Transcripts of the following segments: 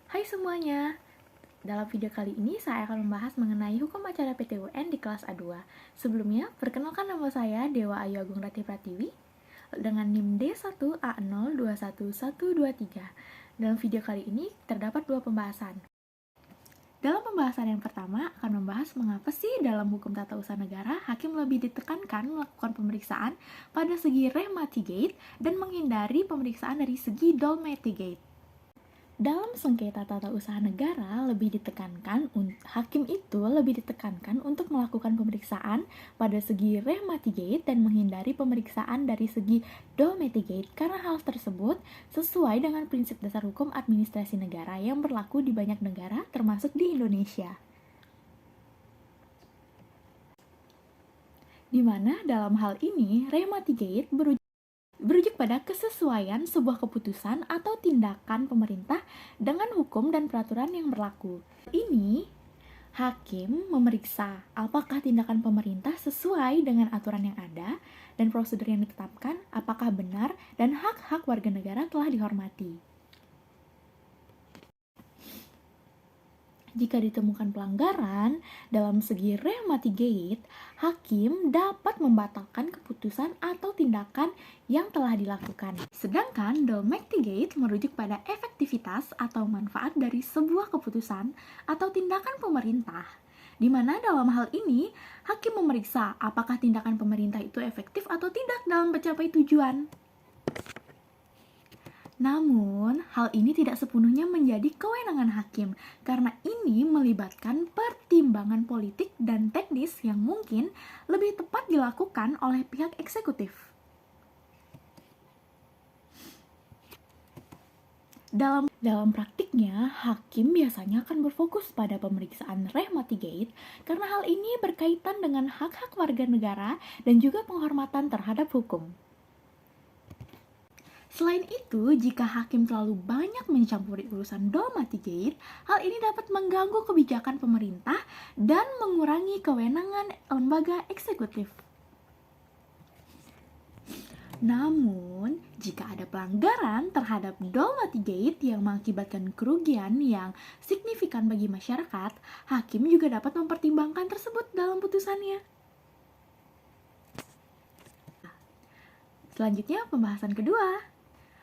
Hai semuanya, dalam video kali ini saya akan membahas mengenai hukum acara PT-UN di kelas A2. Sebelumnya, perkenalkan nama saya Dewa Ayu Agung Rati Pratiwi dengan NIM D1A021123. Dalam video kali ini terdapat dua pembahasan. Dalam pembahasan yang pertama akan membahas mengapa sih dalam hukum tata usaha negara hakim lebih ditekankan melakukan pemeriksaan pada segi re mitigate dan menghindari pemeriksaan dari segi dol mitigate. Dalam sengketa tata usaha negara hakim itu lebih ditekankan untuk melakukan pemeriksaan pada segi re mitigate dan menghindari pemeriksaan dari segi dol mitigate karena hal tersebut sesuai dengan prinsip dasar hukum administrasi negara yang berlaku di banyak negara termasuk di Indonesia. Di mana dalam hal ini re mitigate berujuk pada kesesuaian sebuah keputusan atau tindakan pemerintah dengan hukum dan peraturan yang berlaku. Ini, hakim memeriksa apakah tindakan pemerintah sesuai dengan aturan yang ada dan prosedur yang ditetapkan, apakah benar dan hak-hak warga negara telah dihormati. Jika ditemukan pelanggaran dalam segi re mitigate, hakim dapat membatalkan keputusan atau tindakan yang telah dilakukan. Sedangkan dol mitigate merujuk pada efektivitas atau manfaat dari sebuah keputusan atau tindakan pemerintah, di mana dalam hal ini hakim memeriksa apakah tindakan pemerintah itu efektif atau tidak dalam mencapai tujuan. Namun, hal ini tidak sepenuhnya menjadi kewenangan hakim, karena ini melibatkan pertimbangan politik dan teknis yang mungkin lebih tepat dilakukan oleh pihak eksekutif. Dalam praktiknya, hakim biasanya akan berfokus pada pemeriksaan re mitigate karena hal ini berkaitan dengan hak-hak warga negara dan juga penghormatan terhadap hukum. Selain itu, jika hakim terlalu banyak mencampuri urusan dol mitigate, hal ini dapat mengganggu kebijakan pemerintah dan mengurangi kewenangan lembaga eksekutif. Namun, jika ada pelanggaran terhadap dol mitigate yang mengakibatkan kerugian yang signifikan bagi masyarakat, hakim juga dapat mempertimbangkan tersebut dalam putusannya. Selanjutnya, pembahasan kedua.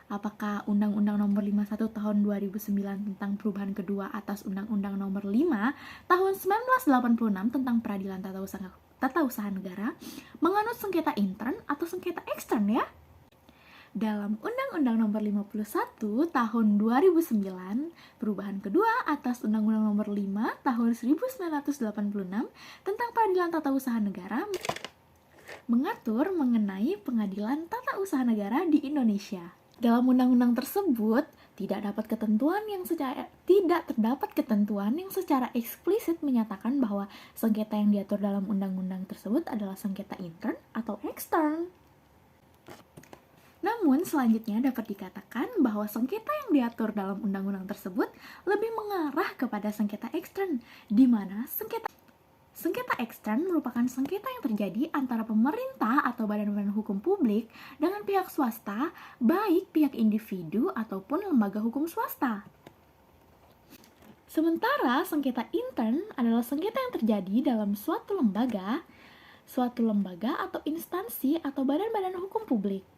Apakah Undang-Undang Nomor 51 Tahun 2009 tentang perubahan kedua atas Undang-Undang Nomor 5 Tahun 1986 tentang Peradilan Tata Usaha Negara menganut sengketa intern atau sengketa ekstern ya? Dalam Undang-Undang Nomor 51 Tahun 2009, perubahan kedua atas Undang-Undang Nomor 5 Tahun 1986 tentang Peradilan Tata Usaha Negara mengatur mengenai pengadilan tata usaha negara di Indonesia. Dalam undang-undang tersebut, tidak terdapat ketentuan yang secara eksplisit menyatakan bahwa sengketa yang diatur dalam undang-undang tersebut adalah sengketa intern atau ekstern. Namun, selanjutnya dapat dikatakan bahwa sengketa yang diatur dalam undang-undang tersebut lebih mengarah kepada sengketa ekstern, di mana Sengketa ekstern merupakan sengketa yang terjadi antara pemerintah atau badan-badan hukum publik dengan pihak swasta, baik pihak individu ataupun lembaga hukum swasta. Sementara sengketa intern adalah sengketa yang terjadi dalam suatu lembaga atau instansi atau badan-badan hukum publik.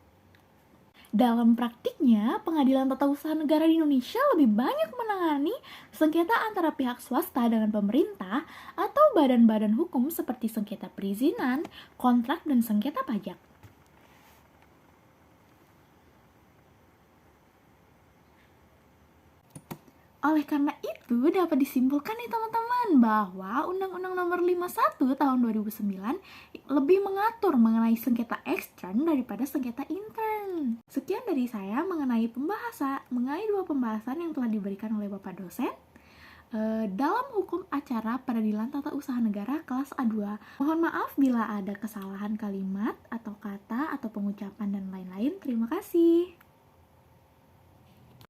Dalam praktiknya, pengadilan tata usaha negara di Indonesia lebih banyak menangani sengketa antara pihak swasta dengan pemerintah atau badan-badan hukum seperti sengketa perizinan, kontrak, dan sengketa pajak. Oleh karena itu, dapat disimpulkan nih teman-teman bahwa Undang-Undang Nomor 51 Tahun 2009 lebih mengatur mengenai sengketa ekstern daripada sengketa intern. Sekian dari saya mengenai dua pembahasan yang telah diberikan oleh Bapak dosen dalam hukum acara Peradilan Tata Usaha Negara kelas A2. Mohon maaf bila ada kesalahan kalimat atau kata atau pengucapan dan lain-lain. Terima kasih.